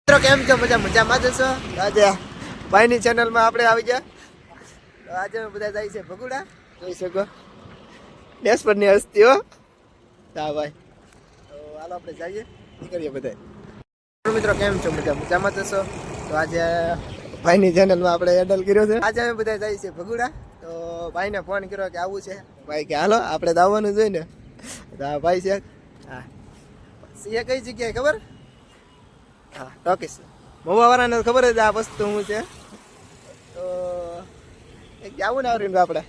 મિત્રો કેમ છો? મજામાં જશો? આજે ભાઈની ચેનલમાં આપણે આવી ગયા. આજે બધા જાય છે ભગુડા, જોઈ શકો ડેશ પરની હસ્તીઓ. હા ભાઈ, તો હાલો આપણે જઈએ, નીકળીએ બધા. મિત્રો કેમ છો? મજામાં જશો? તો આજે ભાઈની ચેનલમાં આપણે એડલ કર્યો છે. આજે અમે બધા જાય છે ભગુડા, તો ભાઈને ફોન કર્યો કે આવું છે. ભાઈ કે હાલો આપણે તો આવવાનું જોઈએ ને. તો આ ભાઈ છે, હા એ કઈ જગ્યાએ ખબર? હા ટોકીસ મહુવા વાળાને ખબર જ આ વસ્તુ શું છે. તો એક આવું ને આવરીને આપણે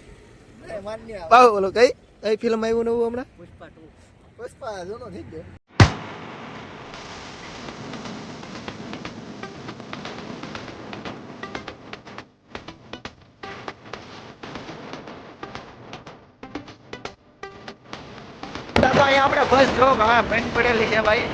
બાહુ બોલો કઈ ફિલ્મ આવ્યું નવું હમણાં? પુષ્પા જૂનો થઈ ગયો. આપણે બસ જો બંધ પડેલી છે ભાઈ.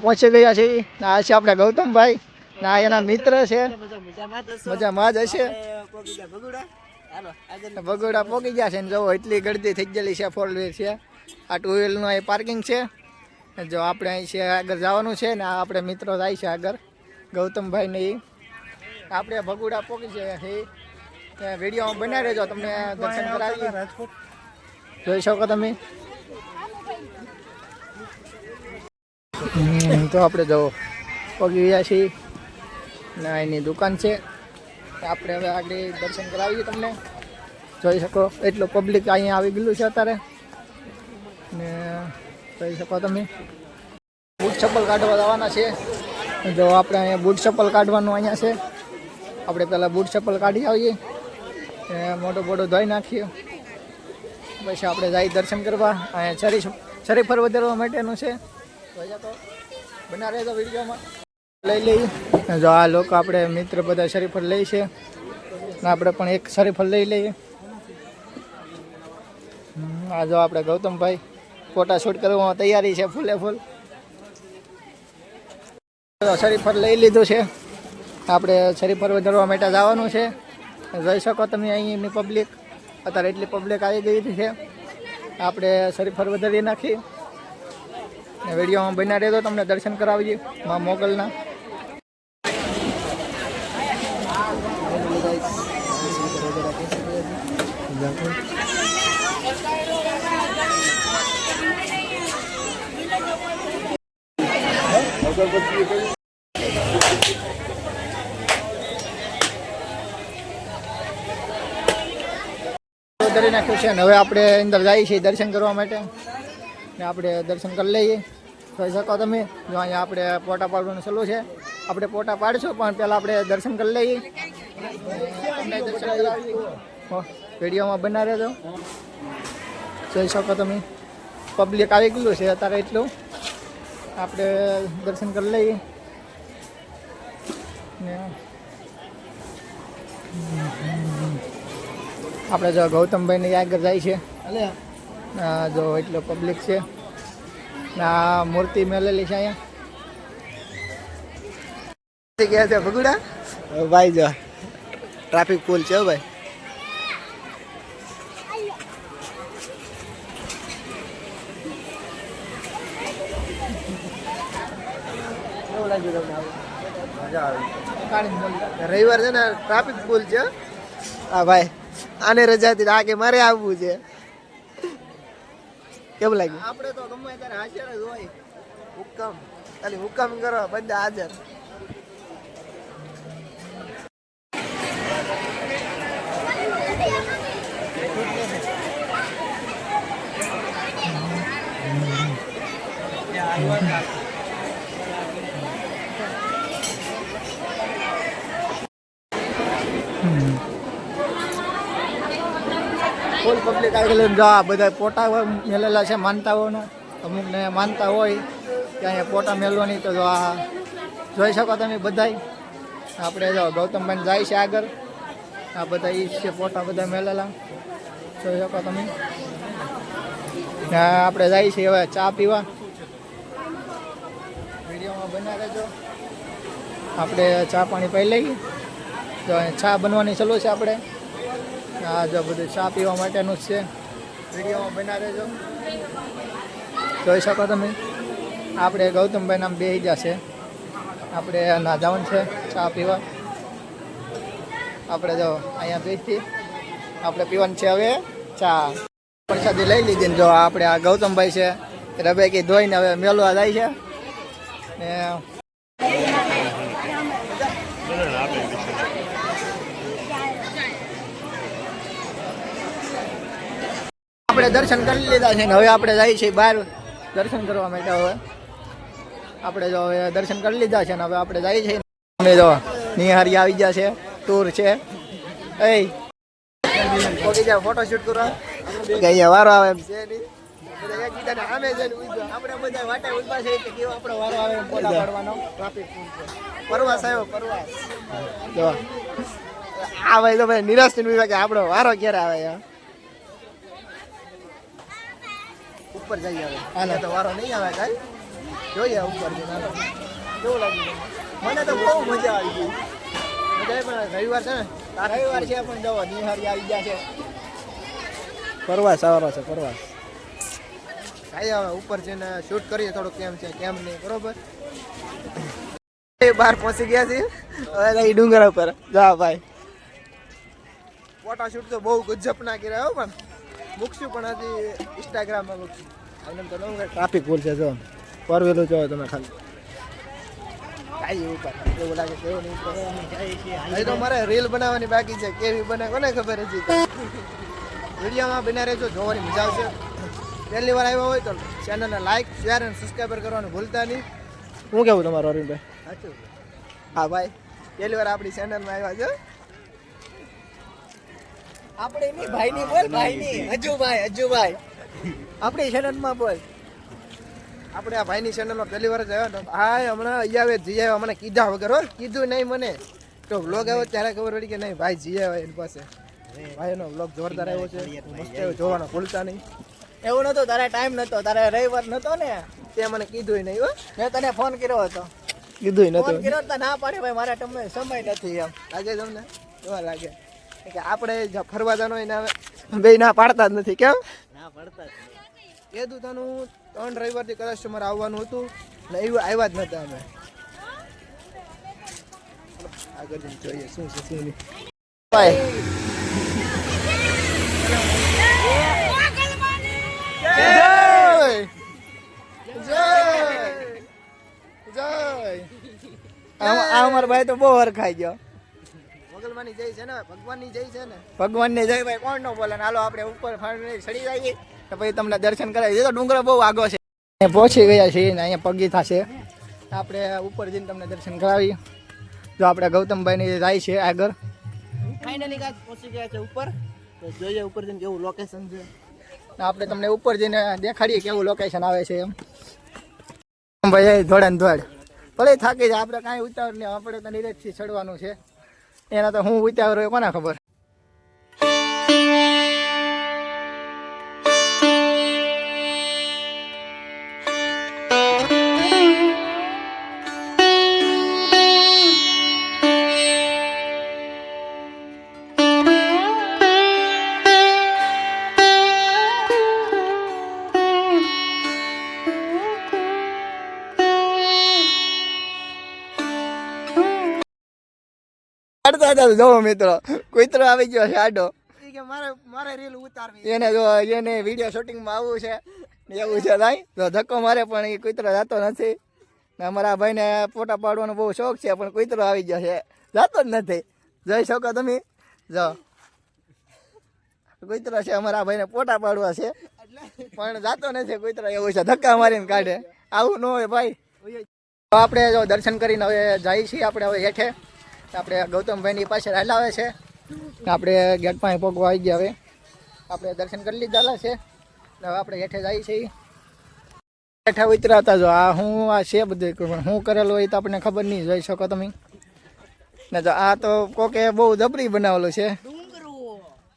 પહોંચી ગયા છે. આ છે આપણા ગૌતમભાઈ, ના એના મિત્ર છે. મજામાં જ હશે. ભગોડા પોગી ગયા છે ને જો એટલી ગળદી થઈ ગયેલી છે. 4 વ્હીલ છે, આ 2 વ્હીલનું અહીં પાર્કિંગ છે. જો આપણે અહીં છે આગળ જવાનું છે ને આપણે મિત્રો જાય છે આગળ ગૌતમભાઈ ને એ. આપણે ભગોડા પોગી છે. વિડીયોમાં બનાવી રહેજો, તમને દર્શન કરાવી જોઈ શકો તમે. તો આપણે જો પગી ગયા છીએ ના એની દુકાન છે. આપણે હવે આગળ દર્શન કરાવીએ તમને, જોઈ શકો એટલું પબ્લિક અહીંયા આવી ગયેલું છે અત્યારે ને જોઈ શકો તમે. બૂટ ચપ્પલ કાઢવા જવાના છે. જો આપણે અહીંયા બૂટ ચપ્પલ કાઢવાનું અહીંયા છે. આપણે પહેલાં બૂટ ચપ્પલ કાઢી આવીએ, મોટું મોટું ધોઈ નાખીએ, પછી આપણે જઈ દર્શન કરવા. અહીંયા શરીફર વધારવા માટેનું છે. બના રહેજો વિડીયોમાં લઈ લઈએ. જો આ લોકો આપણે મિત્ર બધા શરીફળ લઈ છે, આપણે પણ એક શરીફળ લઈ લઈએ. આ જો આપણે ગૌતમભાઈ ફોટા શૂટ કરવામાં તૈયારી છે ફૂલે ફૂલ. શરીફળ લઈ લીધું છે. આપણે શરીફળ વધારવા માટે જવાનું છે. જોઈ શકો તમે અહીંની પબ્લિક, અત્યારે એટલી પબ્લિક આવી ગઈ છે. આપણે શરીફળ વધારી નાખી. વિડીયોમાં બના રહેતો, તમને દર્શન કરાવીએ મા મોગલના. વધારી નાખ્યું છે ને હવે આપણે અંદર જઈએ છીએ દર્શન કરવા માટે ને આપણે દર્શન કરી લઈએ. જોઈ શકો તમે જો અહીંયા આપણે ફોટા પાડવાનું ચાલુ છે. આપણે ફોટા પાડશું પણ પહેલાં આપણે દર્શન કરી લઈએ. વિડીયોમાં બના રહેજો. જોઈ શકો તમે પબ્લિક આવી ગયેલું છે અત્યારે એટલું. આપણે દર્શન કરી લઈએ ને આપણે જો ગૌતમભાઈને આગળ જાય છે. જો એટલો પબ્લિક છે. આ મૂર્તિ મેલેલી છે અહીંયા. ગયા છે ભગુડા ભાઈ. જો ટ્રાફિક ફૂલ છે ભાઈ. રવિવાર છે ને ટ્રાફિક ફૂલ છે. હા ભાઈ આને રજા હતી આ કે મારે આવવું છે. કેવું લાગ્યું? આપણે તો ગમે ત્યારે હાજર જ હોય. હુકમ ખાલી હુકમ કરો બધા હાજર. ફૂલ પબ્લિક આવી ગયેલું. જો આ બધા ફોટા મેલેલા છે માનતાઓનો. અમુકને માનતા હોય કે અહીંયા ફોટા મેળવાની, તો જો આ જોઈ શકો તમે બધાય. આપણે જો ગૌતમભાઈ જાય છે આગળ આ બધા ઈ છે ફોટા બધા મેલેલા જોઈ શકો તમે. આપણે જાય છે હવે ચા પીવા. વિડીયોમાં બના રહેજો. આપણે ચા પાણી પી લઈએ. તો ચા બનવાની ચાલુ છે આપણે. આ જો બધું ચા પીવા માટેનું જ છે. વિડીયોમાં બના રહેજો. જોઈ શકો તમે. આપણે ગૌતમભાઈ નામ બે જશે. આપણે ના જવાનું છે ચા પીવા. આપણે જો અહીંયા બેસી આપણે પીવાનું છે હવે ચા. પ્રસાદી લઈ લીધી ને જો આપણે આ ગૌતમભાઈ છે રબેકી ધોઈને હવે મેળવા જાય છે ને આપણે દર્શન કરી લીધા છે ને હવે આપણે જઈએ છીએ બહાર દર્શન કરવા માટે. હવે આપણે જો હવે દર્શન કરી લીધા છે ને હવે આપણે જઈએ છીએ. અમે જો નિહારી આવી ગયા છે ટૂર છે. એ ઓકે જાવ ફોટો શૂટ કરવા અહીંયા વારો આવે એમ છે નહીં. બધા એકબીજાને સામે જઈને ઉભા આપણે બધા વાટે ઉભા છે કે કેવો આપણો વારો આવે એમ ફોટા પાડવાનો. ટ્રાફિક પરવાસ આવ્યો પરવાસ. જો આ ભાઈ તો ભાઈ નિરાશ થઈને ઉભા કે આપણો વારો ક્યારે આવે યાર. ઉપર જઈએ હવે. હાલે તો વારો નહીં આવે કાંઈ. જોઈએ ઉપર જઈને કેવું લાગ્યું મને તો બહુ મજા આવી ગઈ. પણ રવિવાર છે ને આ રવિવાર છે પણ જવો નિહારી આવી ગયા છે. પરવાસ આવવાનો છે પરવાસ. કાંઈ હવે ઉપર જઈને શૂટ કરીએ થોડુંક કેમ છે કેમ નહીં બરોબર. બહાર પહોંચી ગયા છે હવે ડુંગર ઉપર. જા ભાઈ ફોટા શૂટ તો બહુ ગજબ ના કર્યા હો. પણ મૂકશું પણ હજી ઇન્સ્ટાગ્રામમાં મૂકશું. આનંદ તો ટ્રાફિક ફૂલ છે જો પરવેલું જો તમે ખાલી કાંઈ ઉપર એવું લાગે છે એવું નહીં. તો મારે રીલ બનાવવાની બાકી છે. કેવી બને કોને ખબર હજી. વિડીયોમાં બના રહેજો જોવાની મજા આવશે. પહેલી વાર આવ્યો હોય તો ચેનલને લાઈક શેર અને સબસ્ક્રાઈબર કરવાનું ભૂલતા નહીં. શું કેવું તમારું અરવિંદભાઈ? સાચું. હા ભાઈ પહેલી વાર આપણી ચેનલમાં આવ્યા છે. આપણે એની ભાઈની બોલ ભાઈની હજુભાઈ આપણી ચેનલમાં બોલ. આપણે આ ભાઈની ચેનલમાં પહેલી વાર જ આવ્યો. હા હમણાં અહીંયા જઈ આવ્યા મને કીધા વગર હો. કીધું નહીં મને તો વ્લોગ આવ્યો ત્યારે ખબર પડી કે નહીં ભાઈ જઈ આવ્યા એની પાસે. ભાઈનો વ્લોગ જોરદાર આવ્યો છે. મસ્ત જોવાનો ભૂલતા નહીં. એવું નહોતું તારે ટાઈમ નહોતો તારે રવિવાર નહોતો ને તે મને કીધું નહીં હો. મેં તને ફોન કર્યો હતો કીધું નહોતું. ફોન કર્યો તો ના પાડે ભાઈ મારા તમને સમય નથી એમ લાગે તમને એવા લાગે કે આપણે ફરવા જવાનું હોય ને હવે બે ના પાડતા જ નથી. કેમ ના પાડતા જ કીધું તનું 3 રવિવારથી કદાચ તમારે આવવાનું હતું ને એવું આવ્યા જ નતા. અમે આગળ જોઈએ શું છે શું નહીં. ભાઈ અમારો ભાઈ તો બહુ હરખાઈ ગયો. ભગવાનની જય છે ને ભગવાનની જય છે ને ભગવાનની જય ભાઈ કોણ નો બોલે. હાલો આપણે ઉપર ચડી જઈએ તો પછી તમને દર્શન કરાવી. તો ડુંગર બહુ આગો છે. પહોંચી ગયા છીએ ને અહીંયા પગી થશે. આપણે ઉપર જઈને તમને દર્શન કરાવી. જો આપણે ગૌતમભાઈની જાય છે આગળ. ફાઇનલી ગાઈસ પહોંચી ગયા છે ઉપર. તો જોઈએ ઉપર જઈને કેવું લોકેશન છે. આપણે તમને ઉપર જઈને દેખાડીએ કેવું લોકેશન આવે છે એમ. ભાઈ ધોળે ને ધોળ ભલે થાકી જાય આપણે કાંઈ ઉતાવળ નહીં. આપણે તો નીરજથી ચડવાનું છે. એના તો હું ઉતાવળ હોય કોને ખબર. જો મિત્રો કુતરો આવી ગયો છે આડો. મારે રીલ ઉતારવી એને જો એને વિડીયો શૂટિંગમાં આવવું છે એવું છે ભાઈ. તો ધક્કો મારે પણ એ કુતરો જતો નથી. અમારા ભાઈને ફોટા પાડવાનો બહુ શોખ છે પણ કુતરો આવી ગયો છે જતો જ નથી. જોઈ શકો તમે જો કુતરો છે અમારા ભાઈને ફોટા પાડવા છે પણ જતો નથી કુતરો. એવું છે ધક્કા મારીને કાઢે. આવું ન હોય ભાઈ. આપણે જો દર્શન કરીને હવે જઈએ છીએ આપણે હવે હેઠે. આપણે ગૌતમભાઈની પાસે હલાવે છે. આપણે ગેટ પાસે પગવા આવી ગયા. હવે આપણે દર્શન કરી લીધા છે. હવે આપણે હેઠે જઈએ છીએ. હેઠે ઉતરાતા જો આ હું આ છે બધું હું કરેલું હોય તો આપણને ખબર નહીં. જોઈ શકો તમે ને તો આ તો કોકે બહુ જબરી બનાવેલું છે ડુંગરો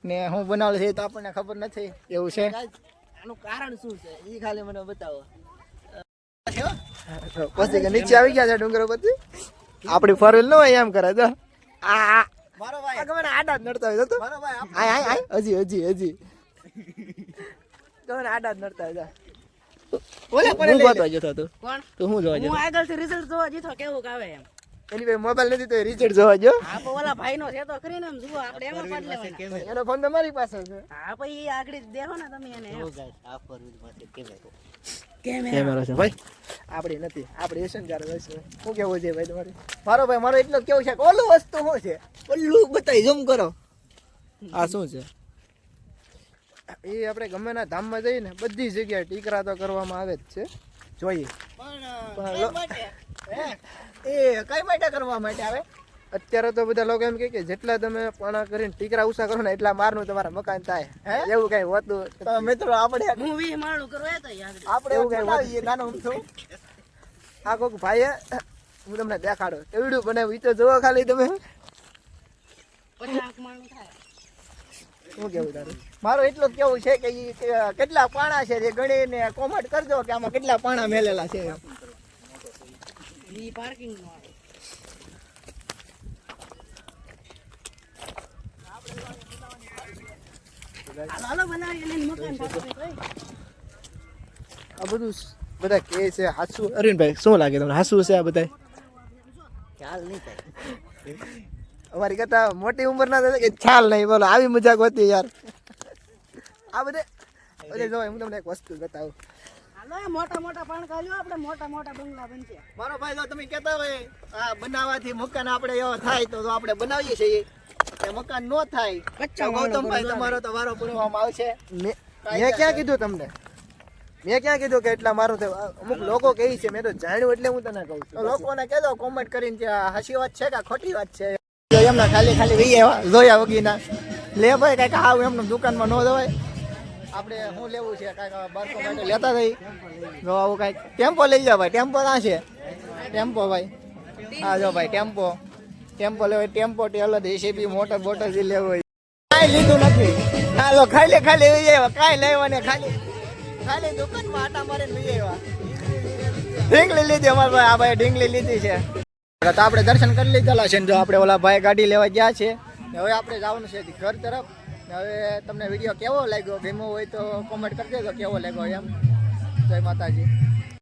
ને હું બનાવેલું છે એ તો આપણને ખબર નથી એવું છે. આનું કારણ શું છે એ ખાલી મને બતાવો. પછી કે નીચે આવી ગયા છે ડુંગરો પછી આપણી ફરવેલ ન હોય એમ કરે તો આ મારો ભાઈ ગમે આડા જ નડતા હોય તો મારો ભાઈ આય આય આય હજી ગમે આડા જ નડતા હોય ઓલે હું પડે ગોતવા જતો હતો કોણ તું હું જોવા જતો હું આગળથી રિઝલ્ટ જોવા જીતો કેવું આવે એમ. એની પાસે મોબાઈલ નથી તો રિચર્ડ જોવા જો હા પણ ઓલા ભાઈ નો છે તો કરીને એમ જુઓ આપણે એમાં પાડ લેવાના. એનો ફોન તો મારી પાસે છે હા પછી ઈ આગળ દેખો ને તમે એને એમ. કેમેરો છે ભાઈ આપણી નથી આપણી એશનકાર હોય છે શું કેવું છે ભાઈ તમારે મારો ભાઈ મારો એટલો જ કેવું છે કે ઓલું વસ્તુ શું છે ઓલું બતાવી ઝૂમ કરો આ શું છે એ આપણે ગમે ના ધામમાં જઈએ ને બધી જગ્યાએ ટીકરા તો કરવામાં આવે જ છે જોઈએ એ કઈ માટે કરવા માટે આવે અત્યારે તો બધા લોકો એમ કહે કે જેટલા તમે પાણા કરીને ટીકરા ઉષા કરો ને એટલા મારનું તમારા મકાન થાય એવું કઈ હોતું તો મિત્રો આપણે હું 20 માળું કરવા એ તો યાદ આપણે એવું એવું કઈ બનાવીએ નાનું અમથું. આ કોઈક ભાઈએ હું તમને દેખાડો એવડું બનાવ્યું ઈ તો જોવો ખાલી તમે 50 માળું થાય. શું કેવું તારું મારું એટલું જ કેવું છે કે ઈ કેટલા પાણા છે એ ગણીને કોમેન્ટ કરજો કે આમાં કેટલા પાણા મેલેલા છે. ઈ પાર્કિંગ નો આવે. હાલો બનાવી લઈને મકાન પાછું ભાઈ. આ બધું બધા કે છે હાસુ અરવિંદભાઈ શું લાગે તમને હાસુ છે આ બધા ખ્યાલ નહીં થાય. અમારી કરતા મોટી ઉંમરના તો કે ખ્યાલ નહીં બોલો આવી મજાક હોતી યાર આ બધે જો હું તમને એક વસ્તુ બતાવું હાલો એ મોટા મોટા પાણ કાઢ્યો આપણે મોટા મોટા બંગલા બનશે. મારો ભાઈ જો તમે કહેતા હોય આ બનાવવાથી મકાન આપણે એવો થાય તો આપણે બનાવીએ છીએ એ મકાન નો થાય કચ્ચા તો ગૌતમભાઈ તમારો તો વારો પૂરવામાં આવશે. મેં ક્યાં કીધું તમને મેં ક્યાં કીધું કે એટલા મારું થયું અમુક લોકો કહે છે મેં તો જાણ્યું એટલે હું તને કહું તો છું લોકોને કહેજો કોમેન્ટ કરીને કે આ હાચી વાત છે કે ખોટી વાત છે. જો એમના ખાલી ખાલી વહી આવ્યા જોયા વગીના લે ભાઈ કાંઈક આવું એમનું દુકાનમાં ન જવાય. આપણે શું લેવું છે કાંઈક બાળકો માટે લેતા થઈ જો આવું કાંઈક ટેમ્પો લઈ જાવ ભાઈ ટેમ્પો ના છે ટેમ્પો ભાઈ હા જો ભાઈ ટેમ્પો લેવો ટેમ્પો ટેલો જેસીબી મોટર બોટર જે લેવો હોય કાંઈ લીધું નથી. હાલો ખાલી ખાલી વહી આવ્યા કાંઈ લેવા ને ખાલી દુકાનમાં આટા મારીને વહી આવ્યા. ઢીંગલી લીધી અમારા ભાઈ આ ભાઈ ઢીંગલી લીધી છે તો આપણે દર્શન કરી લીધેલા છે ને જો આપણે ઓલા ભાઈ ગાડી લેવા ગયા છે ને હવે આપણે જવાનું છે ઘર તરફ ને હવે તમને વિડીયો કેવો લાગ્યો ગમ્યો હોય તો કોમેન્ટ કરી દેજો કેવો લાગ્યો એમ. જય માતાજી.